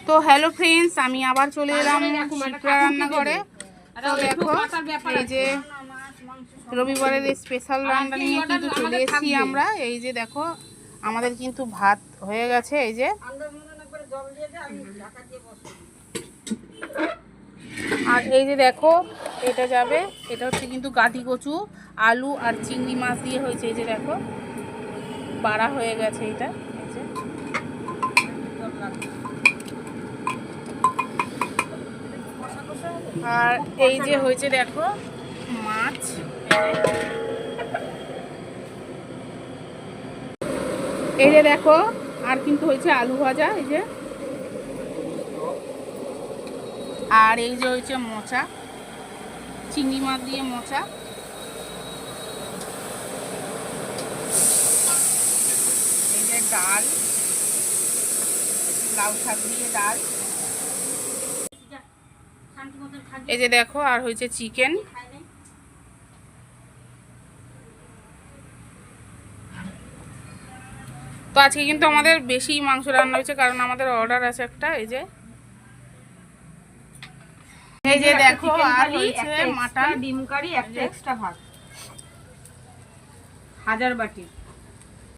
তো hello friends, আমি আবার চলে এলাম শিপ্রা রান্নাঘরে। তো দেখো এই যে রবিবারের স্পেশাল রান্না নিয়ে কিন্তু চলে এসেছি আমরা। এই যে দেখো আমাদের কিন্তু ভাত হয়ে গেছে। এই যে আর এই যে দেখো এটা যাবে, এটা হচ্ছে কিন্তু গাঠি কচু, আলু আর চিংড়ি মাছ দিয়ে হয়েছে। এই যে দেখো বাড়া হয়ে গেছে এটা। এই যে আর এই যে হয়েছে দেখো মাছ, এই যে দেখো আর কিন্তু হয়েছে আলু ভাজা। এই যে আর এই যে হয়েছে মোচা, চিংড়ি মাছ দিয়ে মোচা। এই যে ডাল, লাউ শাক দিয়ে ডাল। এই যে দেখো আর হয়েছে চিকেন। তো আজকে কিন্তু আমাদের বেশি মাংস রান্না হয়েছে, কারণ আমাদের অর্ডার আছে একটা। এই যে দেখো আর হয়েছে মাটন, ডিম কারি, একটা এক্সট্রা ভাত, 1000 বাটি।